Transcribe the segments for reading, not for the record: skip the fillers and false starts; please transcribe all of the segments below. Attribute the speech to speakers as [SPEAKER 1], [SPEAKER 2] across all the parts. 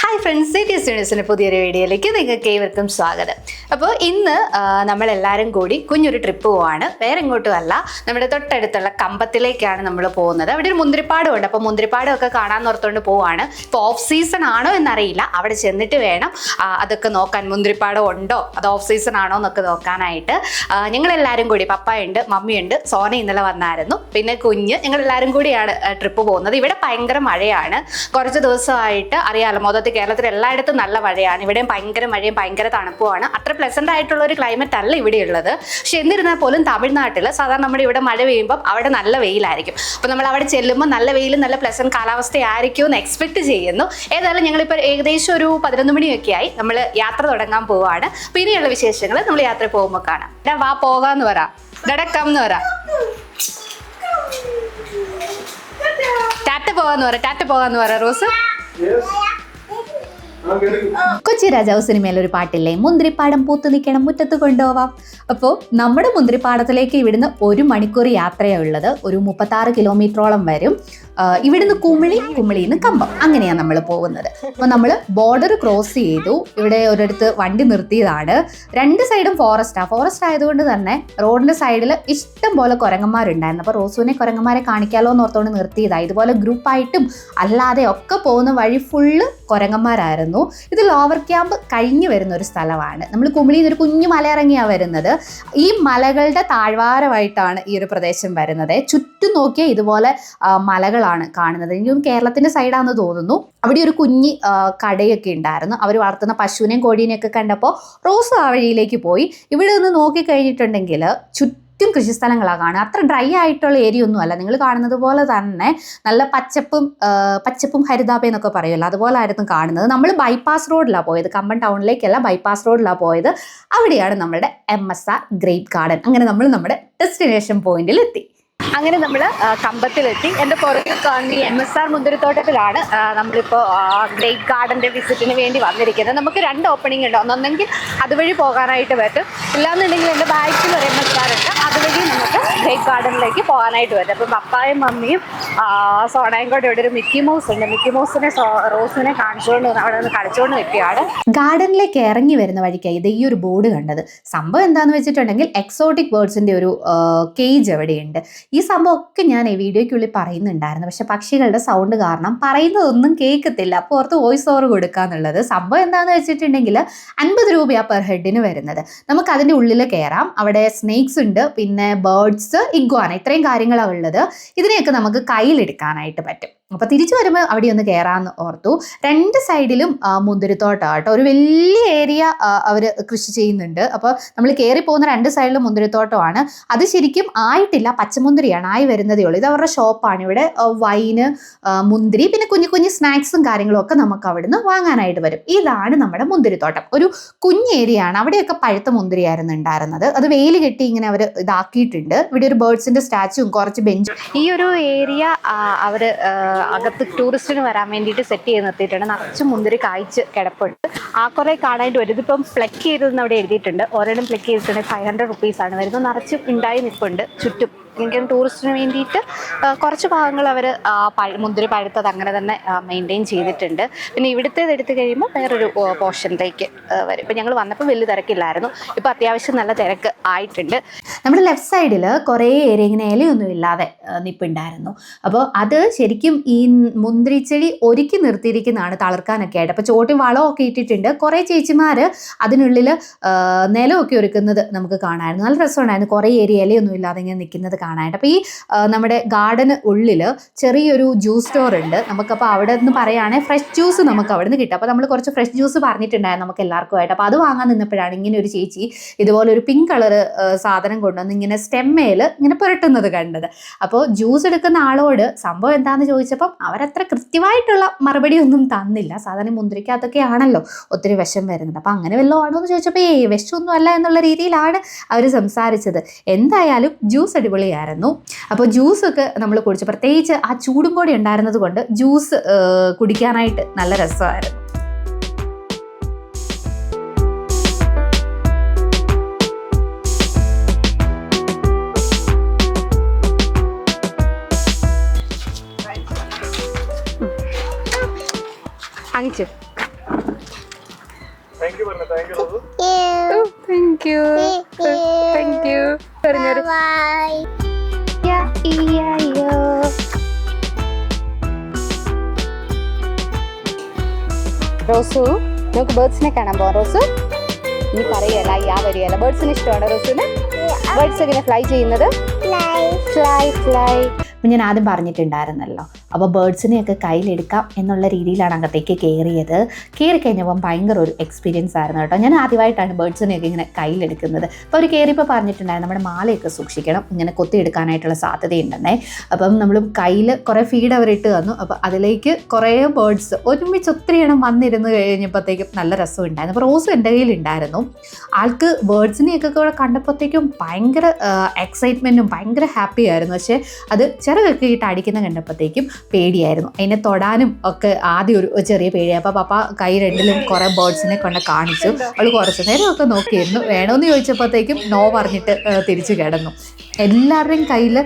[SPEAKER 1] Hi friends, സിറ്റിസിന്റെ പുതിയൊരു വീഡിയോയിലേക്ക് നിങ്ങൾക്ക് ഏവർക്കും സ്വാഗതം. അപ്പോൾ ഇന്ന് നമ്മളെല്ലാവരും കൂടി കുഞ്ഞൊരു ട്രിപ്പ് പോവാണ്. വേറെ എങ്ങോട്ടും അല്ല, നമ്മുടെ തൊട്ടടുത്തുള്ള കമ്പത്തിലേക്കാണ് നമ്മൾ പോകുന്നത്. അവിടെ ഒരു മുന്തിരിപ്പാടം ഉണ്ട്. അപ്പോൾ മുന്തിരിപ്പാടം ഒക്കെ കാണാൻ ഓർത്തുകൊണ്ട് പോവാണ്. ഇപ്പോൾ ഓഫ് സീസൺ ആണോ എന്നറിയില്ല. അവിടെ ചെന്നിട്ട് വേണം അതൊക്കെ നോക്കാൻ. മുന്തിരിപ്പാടം ഉണ്ടോ, അത് ഓഫ് സീസൺ ആണോ എന്നൊക്കെ നോക്കാനായിട്ട് ഞങ്ങളെല്ലാവരും കൂടി, പപ്പായുണ്ട്, മമ്മിയുണ്ട്, സോന ഇന്നലെ വന്നായിരുന്നു, പിന്നെ കുഞ്ഞ്, ഞങ്ങളെല്ലാവരും കൂടിയാണ് ട്രിപ്പ് പോകുന്നത്. ഇവിടെ ഭയങ്കര മഴയാണ്. കുറച്ച് ദിവസമായിട്ട് അറിയാമല്ലോ, മൊത്തത്തിൽ കേരളത്തിൽ എല്ലായിടത്തും നല്ല മഴയാണ്. ഇവിടെയും ഭയങ്കര മഴയും ഭയങ്കര തണുപ്പുമാണ്. അത്ര പ്ലസന്റ് ആയിട്ടുള്ള ഒരു ക്ലൈമറ്റ് അല്ല ഇവിടെ ഉള്ളത്. പക്ഷെ എന്നിരുന്നാൽ പോലും തമിഴ്നാട്ടിൽ സാധാരണ നമ്മുടെ ഇവിടെ മഴ പെയ്യുമ്പോൾ അവിടെ നല്ല വെയിലായിരിക്കും. അപ്പോൾ നമ്മൾ അവിടെ ചെല്ലുമ്പോൾ നല്ല വെയിലും നല്ല പ്ലസന്റ് കാലാവസ്ഥയായിരിക്കും എന്ന് എക്സ്പെക്ട് ചെയ്യുന്നു. ഏതായാലും ഞങ്ങളിപ്പോൾ ഏകദേശം ഒരു 11 മണിയൊക്കെ ആയി നമ്മൾ യാത്ര തുടങ്ങാൻ പോവുകയാണ്. അപ്പോൾ ഇനിയുള്ള വിശേഷങ്ങൾ നമ്മൾ യാത്ര പോകുമ്പോൾ കാണാം. വാ പോകാന്ന് പറ, ഡടക്കം എന്ന് പറ, ടാറ്റ പോകാന്ന് പറ റോസ്. കൊച്ചി രാജാവ് സിനിമയിൽ ഒരു പാട്ടില്ലേ, മുന്തിരിപ്പാടം പൂത്തു നിൽക്കണം മുറ്റത്ത് കൊണ്ടുപോവാം. അപ്പോൾ നമ്മുടെ മുന്തിരിപ്പാടത്തിലേക്ക് ഇവിടുന്ന് 1 മണിക്കൂർ യാത്രയാണ് ഉള്ളത്. ഒരു 36 കിലോമീറ്ററോളം വരും. ഇവിടുന്ന് കുമിളിയിൽ നിന്ന് കമ്പം, അങ്ങനെയാണ് നമ്മൾ പോകുന്നത്. അപ്പോൾ നമ്മൾ ബോർഡർ ക്രോസ് ചെയ്തു. ഇവിടെ ഒരിടത്ത് വണ്ടി നിർത്തിയതാണ്. 2 സൈഡും ഫോറസ്റ്റ് ആയതുകൊണ്ട് തന്നെ റോഡിന്റെ സൈഡിൽ ഇഷ്ടം പോലെ കുരങ്ങന്മാരുണ്ടായിരുന്നു. അപ്പോൾ റോസുവിനെ കുരങ്ങന്മാരെ കാണിക്കാലോ എന്ന് ഓർത്തുകൊണ്ട് നിർത്തിയതാണ്. ഇതുപോലെ ഗ്രൂപ്പായിട്ടും അല്ലാതെ ഒക്കെ പോകുന്ന വഴി ഫുള്ള് കുരങ്ങന്മാരായിരുന്നു. ഇത് ലോവർ ക്യാമ്പ് കഴിഞ്ഞ് വരുന്ന ഒരു സ്ഥലമാണ്. നമ്മൾ കുമിളിയിൽ നിന്ന് ഒരു കുഞ്ഞു മല ഇറങ്ങിയാണ് വരുന്നത്. ഈ മലകളുടെ താഴ്വാരമായിട്ടാണ് ഈ ഒരു പ്രദേശം വരുന്നത്. ചുറ്റും നോക്കിയാൽ ഇതുപോലെ മലകളാണ് കാണുന്നത്. എനിക്കൊന്നും കേരളത്തിന്റെ സൈഡാണെന്ന് തോന്നുന്നു. അവിടെ ഒരു കുഞ്ഞി കടയൊക്കെ ഉണ്ടായിരുന്നു. അവർ വളർത്തുന്ന പശുവിനെയും കോഴീനെയൊക്കെ കണ്ടപ്പോൾ റോസ് ആ വഴിയിലേക്ക് പോയി. ഇവിടെ നിന്ന് നോക്കിക്കഴിഞ്ഞിട്ടുണ്ടെങ്കിൽ ചുറ്റും കൃഷിസ്ഥലങ്ങളാണ് കാണുക. അത്ര ഡ്രൈ ആയിട്ടുള്ള ഏരിയ ഒന്നും അല്ല. നിങ്ങൾ കാണുന്നത് പോലെ തന്നെ നല്ല പച്ചപ്പും ഹരിതാപയും എന്നൊക്കെ പറയുമല്ലോ, അതുപോലെ ആയിരുന്നു കാണുന്നത്. നമ്മൾ ബൈപ്പാസ് റോഡിലാണ് പോയത്, കമ്പം ടൗണിലേക്കല്ല, ബൈപ്പാസ് റോഡിലാണ് പോയത്. അവിടെയാണ് നമ്മുടെ MSR ഗ്രേപ്പ് ഗാർഡൻ. അങ്ങനെ നമ്മൾ നമ്മുടെ ഡെസ്റ്റിനേഷൻ പോയിന്റിൽ എത്തി. അങ്ങനെ നമ്മൾ കമ്പത്തിലെത്തി. എൻ്റെ പുറകിൽ കാണുന്ന ഈ MSR മുന്തിരിത്തോട്ടത്തിലാണ് നമ്മളിപ്പോൾ ഗ്രേപ്പ് ഗാർഡൻ്റെ വിസിറ്റിന് വേണ്ടി വന്നിരിക്കുന്നത്. നമുക്ക് 2 ഓപ്പണിംഗ് ഉണ്ട്. ഒന്നെങ്കിൽ അതുവഴി പോകാനായിട്ട് പറ്റും, ഇല്ലാന്നുണ്ടെങ്കിൽ എൻ്റെ ബാക്കിൽ ഒരു MSR ഉണ്ട്, അതുവഴി നമുക്ക് ഗ്രേപ്പ് ഗാർഡനിലേക്ക് പോകാനായിട്ട് പറ്റും. അപ്പം പപ്പായും മമ്മിയും സോണയും കൂടെ ഇവിടെ ഒരു മിക്കി മൗസ് ഉണ്ട്. മിക്കി മൗസിനെ റോസിനെ കാണിച്ചുകൊണ്ട് അവിടെ നിന്ന് കളിച്ചുകൊണ്ട് നിൽക്കുകയാണ്. ഗാർഡനിലേക്ക് ഇറങ്ങി വരുന്ന വഴിക്കായി ഇത് ഈ ഒരു ബോർഡ് കണ്ടത്. സംഭവം എന്താണെന്ന് വെച്ചിട്ടുണ്ടെങ്കിൽ എക്സോട്ടിക് ബേർഡ്സിൻ്റെ ഒരു കേജ് എവിടെയുണ്ട്. ഈ സംഭവമൊക്കെ ഞാൻ ഈ വീഡിയോയ്ക്കുള്ളിൽ പറയുന്നുണ്ടായിരുന്നു. പക്ഷെ പക്ഷികളുടെ സൗണ്ട് കാരണം പറയുന്നതൊന്നും കേൾക്കത്തില്ല. അപ്പോൾ ഓർത്ത് വോയിസ് ഓവർ കൊടുക്കാന്നുള്ളത്. സംഭവം എന്താണെന്ന് വെച്ചിട്ടുണ്ടെങ്കിൽ 50 രൂപയാണ് പെർ ഹെഡിന് വരുന്നത്. നമുക്ക് അതിൻ്റെ ഉള്ളിൽ കയറാം. അവിടെ സ്നേക്സ് ഉണ്ട്, പിന്നെ ബേർഡ്സ്, ഇഗ്വാന, ഇത്രയും കാര്യങ്ങളാണ് ഉള്ളത്. ഇതിനെയൊക്കെ നമുക്ക് കയ്യിലെടുക്കാനായിട്ട് പറ്റും. അപ്പോൾ തിരിച്ചു വരുമ്പോൾ അവിടെ ഒന്ന് കയറാമെന്ന് ഓർത്തു. 2 സൈഡിലും മുന്തിരിത്തോട്ടം കേട്ടോ. ഒരു വലിയ ഏരിയ അവർ കൃഷി ചെയ്യുന്നുണ്ട്. അപ്പോൾ നമ്മൾ കയറി പോകുന്ന 2 സൈഡിലും മുന്തിരിത്തോട്ടമാണ്. അത് ശരിക്കും ആയിട്ടില്ല, പച്ചമുന്തിരിയാണ്, ആയി വരുന്നതേ ഉള്ളൂ. ഇത് അവരുടെ ഷോപ്പാണ്. ഇവിടെ വൈന്, മുന്തിരി, പിന്നെ കുഞ്ഞു കുഞ്ഞു സ്നാക്സും കാര്യങ്ങളും ഒക്കെ നമുക്ക് അവിടുന്ന് വാങ്ങാനായിട്ട് വരും. ഇതാണ് നമ്മുടെ മുന്തിരിത്തോട്ടം. ഒരു കുഞ്ഞ് ഏരിയ ആണ്. അവിടെയൊക്കെ പഴുത്ത മുന്തിരിയായിരുന്നു ഉണ്ടായിരുന്നത്. അത് വെയിൽ കെട്ടി ഇങ്ങനെ അവർ ഇതാക്കിയിട്ടുണ്ട്. ഇവിടെ ഒരു ബേർഡ്സിന്റെ സ്റ്റാച്ചുവും കുറച്ച് ബെഞ്ചും. ഈ ഒരു ഏരിയ അവർ അകത്ത് ടൂറിസ്റ്റിന് വരാൻ വേണ്ടിയിട്ട് സെറ്റ് ചെയ്ത് നിർത്തിയിട്ടുണ്ട്. നിറച്ച് മുന്തിരി കായ്ച്ച് കിടപ്പുണ്ട്. ആ കുറേ കാണാനായിട്ട് വരും. ഇതിപ്പം പ്ലക്ക് ചെയ്തതെന്ന് അവിടെ എഴുതിയിട്ടുണ്ട്. ഓരോന്നും പ്ലക്ക് ചെയ്തിട്ടുണ്ടെങ്കിൽ 500 റുപ്പീസാണ് വരുന്നത്. നിറച്ചും ഉണ്ടായി നിൽപ്പുണ്ട് ചുറ്റും. എനിക്ക് ടൂറിസ്റ്റിന് വേണ്ടിയിട്ട് കുറച്ച് ഭാഗങ്ങൾ അവർ മുന്തിരി പഴുത്തത് അങ്ങനെ തന്നെ മെയിൻറ്റെയിൻ ചെയ്തിട്ടുണ്ട്. പിന്നെ ഇവിടുത്തേത് എടുത്തു കഴിയുമ്പോൾ വേറൊരു പോർഷനിലേക്ക് വരും. ഇപ്പം ഞങ്ങൾ വന്നപ്പോൾ വലിയ തിരക്കില്ലായിരുന്നു. ഇപ്പോൾ അത്യാവശ്യം നല്ല തിരക്ക് ആയിട്ടുണ്ട്. നമ്മുടെ ലെഫ്റ്റ് സൈഡിൽ കുറേ ഏരിയ ഇങ്ങനെ ഇലയൊന്നും ഇല്ലാതെ നിൽപ്പുണ്ടായിരുന്നു. അപ്പോൾ അത് ശരിക്കും ഈ മുന്തിരിച്ചെടി ഒരുക്കി നിർത്തിയിരിക്കുന്നതാണ് തളിർക്കാനൊക്കെ ആയിട്ട്. അപ്പോൾ ചോട്ടി വളമൊക്കെ ഇട്ടിട്ടുണ്ട്. കുറേ ചേച്ചിമാർ അതിനുള്ളിൽ നിലമൊക്കെ ഒരുക്കുന്നത് നമുക്ക് കാണാമായിരുന്നു. നല്ല രസമുണ്ടായിരുന്നു. കുറേ ഏരിയ ഇലയൊന്നും ഇല്ലാതെ ഇങ്ങനെ നിൽക്കുന്നത് കാണാനായിട്ട്. അപ്പോൾ ഈ നമ്മുടെ ഗാർഡന് ഉള്ളിൽ ചെറിയൊരു ജ്യൂസ് സ്റ്റോർ ഉണ്ട്. നമുക്കപ്പോൾ അവിടെ നിന്ന് പറയുകയാണെങ്കിൽ ഫ്രഷ് ജ്യൂസ് നമുക്ക് അവിടെ നിന്ന് കിട്ടും. അപ്പോൾ നമ്മൾ കുറച്ച് ഫ്രഷ് ജ്യൂസ് പറഞ്ഞിട്ടുണ്ടായിരുന്നു നമുക്ക് എല്ലാവർക്കുമായിട്ട്. അപ്പോൾ അത് വാങ്ങാൻ നിന്നപ്പോഴാണ് ഇങ്ങനെ ഒരു ചേച്ചി ഇതുപോലെ ഒരു പിങ്ക് കളർ സാധനം കൊണ്ടുവന്ന് ഇങ്ങനെ സ്റ്റെമ്മേൽ ഇങ്ങനെ പുരട്ടുന്നത് കണ്ടത്. അപ്പോൾ ജ്യൂസ് എടുക്കുന്ന ആളോട് സംഭവം എന്താണെന്ന് ചോദിച്ചപ്പം അവരത്ര കൃത്യമായിട്ടുള്ള മറുപടി ഒന്നും തന്നില്ല. സാധാരണ മുന്തിരിക്കകത്തൊക്കെ ആണല്ലോ ഒത്തിരി വിഷം വരുന്നത്. അപ്പോൾ അങ്ങനെ വല്ലതും ആണോ എന്ന് ചോദിച്ചപ്പോൾ വിഷമൊന്നും അല്ല എന്നുള്ള രീതിയിലാണ് അവർ സംസാരിച്ചത്. എന്തായാലും ജ്യൂസ് അടിപൊളിയായിരുന്നു. അപ്പോൾ ജ്യൂസൊക്കെ നമ്മൾ കുടിച്ചു. പ്രത്യേകിച്ച് ആ ചൂടും കൂടി ഉണ്ടായിരുന്നത് കൊണ്ട് ജ്യൂസ് കുടിക്കാനായിട്ട് നല്ല രസമായിരുന്നു. വാങ്ങിച്ചു റോസു, നമുക്ക് ബേർഡ്സിനെ കാണാൻ പോവാം. റോസു ഇനി പറയല്ല, വരികയല്ല. ബേർഡ്സിന് ഇഷ്ടമാണ് റോസുവിന്? ബേർഡ്സ് എങ്ങനെ ഫ്ലൈ ചെയ്യുന്നത്? ഫ്ലൈ. അപ്പം ഞാൻ ആദ്യം പറഞ്ഞിട്ടുണ്ടായിരുന്നല്ലോ, അപ്പോൾ ബേർഡ്സിനെയൊക്കെ കയ്യിലെടുക്കാം എന്നുള്ള രീതിയിലാണ് അകത്തേക്ക് കയറിയത്. കയറി കഴിഞ്ഞപ്പം ഭയങ്കര ഒരു എക്സ്പീരിയൻസ് ആയിരുന്നു കേട്ടോ. ഞാൻ ആദ്യമായിട്ടാണ് ബേർഡ്സിനെയൊക്കെ ഇങ്ങനെ കയ്യിലെടുക്കുന്നത്. അപ്പോൾ അവർ കയറിയപ്പോൾ പറഞ്ഞിട്ടുണ്ടായിരുന്നു നമ്മുടെ മാലയൊക്കെ സൂക്ഷിക്കണം, ഇങ്ങനെ കൊത്തിയെടുക്കാനായിട്ടുള്ള സാധ്യതയുണ്ടെന്നേ. അപ്പം നമ്മൾ കയ്യിൽ കുറേ ഫീഡ് അവരിട്ട് തന്നു. അപ്പോൾ അതിലേക്ക് കുറേ ബേർഡ്സ് ഒരുമിച്ച് ഒത്തിരി എണ്ണം വന്നിരുന്ന് കഴിഞ്ഞപ്പോഴത്തേക്കും നല്ല രസമുണ്ടായിരുന്നു. അപ്പോൾ റോസും എൻ്റെ കയ്യിലുണ്ടായിരുന്നു. ആൾക്ക് ബേർഡ്സിനെയൊക്കെ കൂടെ കണ്ടപ്പോഴത്തേക്കും ഭയങ്കര എക്സൈറ്റ്മെൻറ്റും ഭയങ്കര ഹാപ്പി ആയിരുന്നു. പക്ഷേ അത് ചിറകൊക്കെ ഇട്ട് അടിക്കുന്ന കണ്ടപ്പോഴത്തേക്കും പേടിയായിരുന്നു. അതിനെ തൊടാനും ഒക്കെ ആദ്യം ഒരു ചെറിയ പേടിയായി. അപ്പോൾ പപ്പ കൈ രണ്ടിലും കുറേ ബേർഡ്സിനെ കൊണ്ട് കാണിച്ചു. അവൾ കുറച്ച് നേരമൊക്കെ നോക്കിയിരുന്നു. വേണമെന്ന് ചോദിച്ചപ്പോഴത്തേക്കും നോ പറഞ്ഞിട്ട് തിരിച്ചു കിടന്നു. എല്ലാവരുടെയും കയ്യിൽ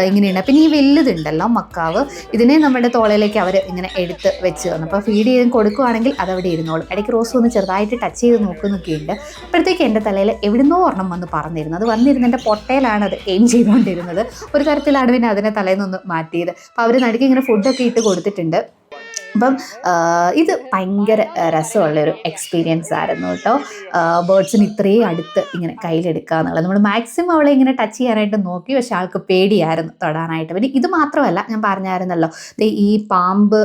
[SPEAKER 1] ഇങ്ങനെയുണ്ട്. പിന്നെ ഈ വലുതുണ്ടല്ലോ മക്കാവ്, ഇതിനെ നമ്മുടെ തോളയിലേക്ക് അവർ ഇങ്ങനെ എടുത്ത് വെച്ച് തന്നു. അപ്പോൾ ഫീഡ് ചെയ്ത് കൊടുക്കുകയാണെങ്കിൽ അതവിടെ ഇരുന്നോളും. ഇടയ്ക്ക് റോസ് ഒന്ന് ചെറുതായിട്ട് ടച്ച് ചെയ്ത് നോക്കുന്നൊക്കെയുണ്ട്. അപ്പോഴത്തേക്ക് എൻ്റെ തലയിൽ എവിടുന്നോ ഒരെണ്ണം വന്ന് പറന്നിരുന്നു. അത് വന്നിരുന്ന് എൻ്റെ പൊട്ടയിലാണ് അത് എയിം ചെയ്തുകൊണ്ടിരുന്നത്. ഒരു തരത്തിലാണ് പിന്നെ അതിനെ തലയിൽ നിന്ന് മാറ്റിയത്. അപ്പോൾ അവർ നടുക്ക് ഇങ്ങനെ ഫുഡൊക്കെ ഇട്ട് കൊടുത്തിട്ടുണ്ട്. അപ്പം ഇത് ഭയങ്കര രസമുള്ളൊരു എക്സ്പീരിയൻസ് ആയിരുന്നു കേട്ടോ. ബേർഡ്സിന് ഇത്രയും അടുത്ത് ഇങ്ങനെ കയ്യിലെടുക്കുക എന്നുള്ളത്. നമ്മൾ മാക്സിമം അവളെ ഇങ്ങനെ ടച്ച് ചെയ്യാനായിട്ട് നോക്കി, പക്ഷെ ആൾക്ക് പേടിയായിരുന്നു തൊടാനായിട്ട്. പിന്നെ ഇത് മാത്രമല്ല, ഞാൻ പറഞ്ഞായിരുന്നല്ലോ ഈ പാമ്പ്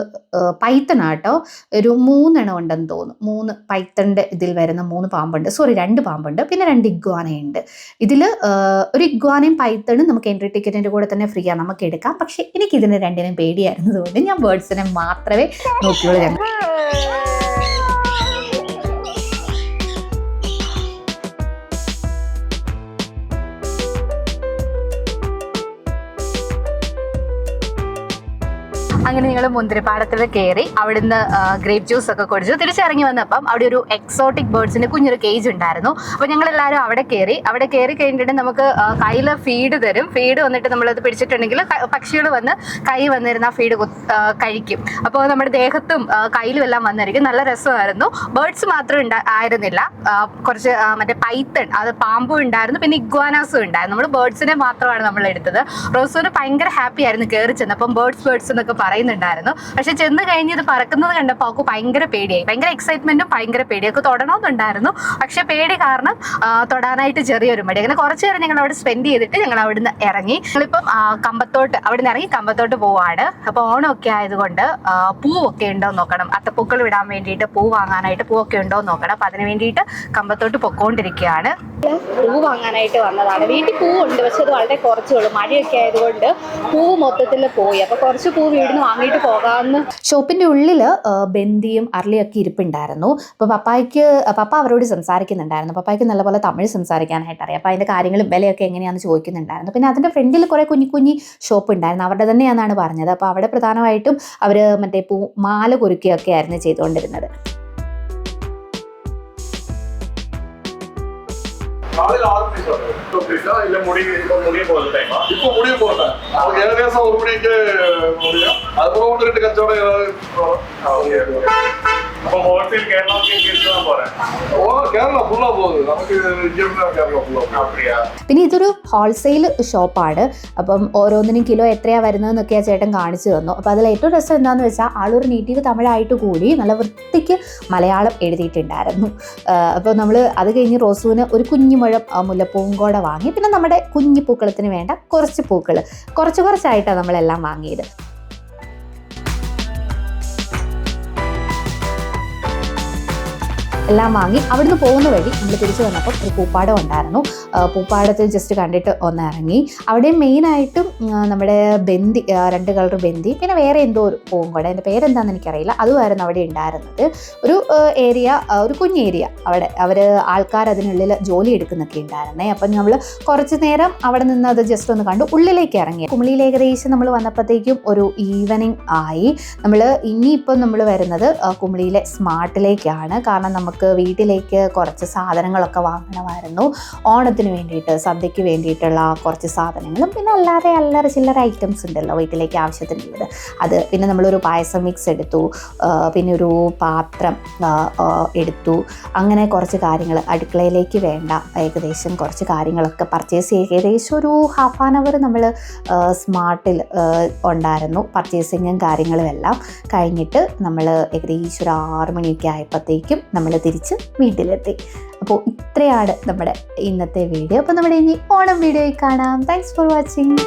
[SPEAKER 1] പൈത്തണാട്ടോ, ഒരു 3 എണ്ണം ഉണ്ടെന്ന് തോന്നുന്നു. 3 പൈത്തണിൻ്റെ ഇതിൽ വരുന്ന 3 പാമ്പുണ്ട്. 2 പാമ്പുണ്ട്, പിന്നെ 2 ഇഗ്വാനയുണ്ട്. ഇതിൽ ഒരു ഇഗ്വാനയും പൈത്തണും നമുക്ക് എൻട്രി ടിക്കറ്റിൻ്റെ കൂടെ തന്നെ ഫ്രീ ആണ് നമുക്ക് എടുക്കാം. പക്ഷേ എനിക്കിതിന് രണ്ടിനും പേടിയായിരുന്നതുകൊണ്ട് ഞാൻ ബേർഡ്സിനെ മാത്രമേ നോക്കിയോളൂ. ഞങ്ങൾ അങ്ങനെ ഞങ്ങൾ മുന്തിരിപ്പാടത്തിൽ കയറി. അവിടുന്ന് ഗ്രേപ്പ് ജ്യൂസ് ഒക്കെ കുടിച്ചു. തിരിച്ചിറങ്ങി വന്നപ്പം അവിടെ ഒരു എക്സോട്ടിക് ബേർഡ്സിൻ്റെ കുഞ്ഞൊരു കേജ് ഉണ്ടായിരുന്നു. അപ്പോൾ ഞങ്ങളെല്ലാവരും അവിടെ കയറി കഴിഞ്ഞിട്ട് നമുക്ക് കയ്യിൽ ഫീഡ് തരും. ഫീഡ് വന്നിട്ട് നമ്മളത് പിടിച്ചിട്ടുണ്ടെങ്കിൽ പക്ഷികൾ വന്ന് കൈ വന്നിരുന്ന ഫീഡ് കഴിക്കും. അപ്പോൾ നമ്മുടെ ദേഹത്തും കയ്യിലും എല്ലാം വന്നിരിക്കും. നല്ല രസമായിരുന്നു. ബേർഡ്സ് മാത്രം ആയിരുന്നില്ല, കുറച്ച് മറ്റേ പൈത്തൺ, അത് പാമ്പും ഉണ്ടായിരുന്നു, പിന്നെ ഇഗ്വാനാസും ഉണ്ടായിരുന്നു. നമ്മൾ ബേർഡ്സിനെ മാത്രമാണ് നമ്മൾ എടുത്തത്. റോസൂന് ഭയങ്കര ഹാപ്പി ആയിരുന്നു കയറി ചെന്നപ്പം. ബേർഡ്സ് എന്നൊക്കെ പറയുന്നുണ്ടായിരുന്നു. പക്ഷെ ചെന്ന് കഴിഞ്ഞ് ഇത് പറക്കുന്നത് കണ്ടപ്പോൾ അവൾക്ക് ഭയങ്കര പേടിയായി. ഭയങ്കര എക്സൈറ്റ്മെന്റും ഭയങ്കര പേടിയൊക്കെ. തൊടണമെന്നുണ്ടായിരുന്നു, പക്ഷെ പേടി കാരണം തൊടാനായിട്ട് ചെറിയൊരു മടി. അങ്ങനെ കുറച്ച് നേരം ഞങ്ങൾ അവിടെ സ്പെൻഡ് ചെയ്തിട്ട് ഞങ്ങൾ അവിടുന്ന് ഇറങ്ങി. ഞങ്ങളിപ്പം അവിടുന്ന് ഇറങ്ങി കമ്പത്തോട്ട് പോവാണ്. അപ്പോൾ ഓണമൊക്കെ ആയതുകൊണ്ട് പൂവൊക്കെ ഉണ്ടോ നോക്കണം. അത്തപ്പൂക്കൾ വിടാൻ വേണ്ടിയിട്ട് പൂ വാങ്ങാനായിട്ട് പൂവൊക്കെ ഉണ്ടോ നോക്കണം. അപ്പം അതിന് വേണ്ടിയിട്ട് കമ്പത്തോട്ട് പൊക്കോണ്ടിരിക്കുകയാണ്. പൂ വാങ്ങാനായിട്ട് വന്നതാണ്. വീട്ടിൽ പൂവുണ്ട്, പക്ഷെ അത് വളരെ കുറച്ചുള്ളൂ. മഴയൊക്കെ ആയതുകൊണ്ട് പൂ മൊത്തത്തിൽ പോയി. അപ്പോൾ കുറച്ച് പൂ വീടിന് വാങ്ങിയിട്ട് പോകാമെന്ന്. ഷോപ്പിൻ്റെ ഉള്ളിൽ ബന്ദിയും അർലിയൊക്കെ ഇരിപ്പുണ്ടായിരുന്നു. അപ്പോൾ പപ്പ അവരോട് സംസാരിക്കുന്നുണ്ടായിരുന്നു. പപ്പായ്ക്ക് നല്ലപോലെ തമിഴ് സംസാരിക്കാനായിട്ട് അറിയാം. അപ്പോൾ അതിൻ്റെ കാര്യങ്ങളും വിലയൊക്കെ എങ്ങനെയാണെന്ന് ചോദിക്കുന്നുണ്ടായിരുന്നു. പിന്നെ അതിൻ്റെ ഫ്രണ്ടിൽ കുറേ കുഞ്ഞി ഷോപ്പ് ഉണ്ടായിരുന്നു. അവരുടെ തന്നെയാണെന്നാണ് പറഞ്ഞത്. അപ്പോൾ അവിടെ പ്രധാനമായിട്ടും അവർ മറ്റേ മാല കുരുക്കുകയൊക്കെ ആയിരുന്നു ചെയ്തുകൊണ്ടിരുന്നത്.
[SPEAKER 2] ഏകദേശം 1 മണിക്ക് അതുകൊണ്ട് കച്ചവടം.
[SPEAKER 1] പിന്നെ ഇതൊരു ഹോൾസെയിൽ ഷോപ്പാണ്. അപ്പം ഓരോന്നിനും കിലോ എത്രയാണ് വരുന്നതെന്നൊക്കെ ആ ചേട്ടൻ കാണിച്ചു തന്നു. അപ്പോൾ അതിൽ ഏറ്റവും രസം എന്താണെന്ന് വെച്ചാൽ ആളൊരു നേറ്റീവ് തമിഴായിട്ട് കൂടി നല്ല വൃത്തിക്ക് മലയാളം എഴുതിയിട്ടുണ്ടായിരുന്നു. അപ്പോൾ നമ്മൾ അത് കഴിഞ്ഞ് റോസുവിന് ഒരു കുഞ്ഞുമുഴം മുല്ലപ്പൂവും കൂടെ വാങ്ങി. പിന്നെ നമ്മുടെ കുഞ്ഞു പൂക്കളത്തിന് വേണ്ട കുറച്ച് പൂക്കൾ കുറച്ചായിട്ടാണ് നമ്മളെല്ലാം വാങ്ങിയത്. എല്ലാം വാങ്ങി അവിടുന്ന് പോകുന്ന വഴി നമ്മൾ തിരിച്ചു വന്നപ്പോൾ ഒരു പൂപ്പാടം ഉണ്ടായിരുന്നു. പൂപ്പാടത്തിൽ ജസ്റ്റ് കണ്ടിട്ട് ഒന്ന് ഇറങ്ങി. അവിടെ മെയിനായിട്ടും നമ്മുടെ ബന്ദി, 2 കളർ ബന്ദി, പിന്നെ വേറെ എന്തോ ഒരു പൂവും കൂടെ, എൻ്റെ പേരെന്താണെന്ന് എനിക്കറിയില്ല, അതുമായിരുന്നു അവിടെ ഉണ്ടായിരുന്നത്. ഒരു ഏരിയ, ഒരു കുഞ്ഞ് ഏരിയ. അവിടെ അവർ ആൾക്കാർ അതിനുള്ളിൽ ജോലി എടുക്കുന്നൊക്കെ ഉണ്ടായിരുന്നേ. അപ്പം നമ്മൾ കുറച്ച് നേരം അവിടെ നിന്ന് അത് ജസ്റ്റ് ഒന്ന് കണ്ടു ഉള്ളിലേക്ക് ഇറങ്ങി. കുമളിയിൽ ഏകദേശം നമ്മൾ വന്നപ്പോഴത്തേക്കും ഒരു ഈവനിങ് ആയി. ഇനിയിപ്പം നമ്മൾ വരുന്നത് കുമളിയിലെ സ്മാർട്ടിലേക്കാണ്. കാരണം നമുക്ക് നമുക്ക് വീട്ടിലേക്ക് കുറച്ച് സാധനങ്ങളൊക്കെ വാങ്ങണമായിരുന്നു. ഓണത്തിന് വേണ്ടിയിട്ട്, സദ്യക്ക് വേണ്ടിയിട്ടുള്ള കുറച്ച് സാധനങ്ങളും പിന്നെ അല്ലാതെ അല്ലറ ചില്ലറ ഐറ്റംസ് ഉണ്ടല്ലോ വീട്ടിലേക്ക് ആവശ്യത്തിനുള്ളത്. അത് പിന്നെ നമ്മളൊരു പായസം മിക്സ് എടുത്തു, പിന്നെ ഒരു പാത്രം എടുത്തു. അങ്ങനെ കുറച്ച് കാര്യങ്ങൾ അടുക്കളയിലേക്ക് വേണ്ട ഏകദേശം കുറച്ച് കാര്യങ്ങളൊക്കെ പർച്ചേസ് ചെയ്ത് ഏകദേശം ഒരു ഹാഫ് ആൻ അവർ നമ്മൾ സ്മാർട്ടിൽ ഉണ്ടായിരുന്നു. പർച്ചേസിങ്ങും കാര്യങ്ങളും എല്ലാം കഴിഞ്ഞിട്ട് നമ്മൾ ഏകദേശം ഒരു 6 മണിയൊക്കെ ആയപ്പോഴത്തേക്കും നമ്മൾ തിരിച്ച് വീട്ടിലെത്തി. അപ്പോൾ ഇത്രയാണ് നമ്മുടെ ഇന്നത്തെ വീഡിയോ. അപ്പോൾ നമ്മുടെ ഇനി ഓണം വീഡിയോയിൽ കാണാം. Thanks for watching.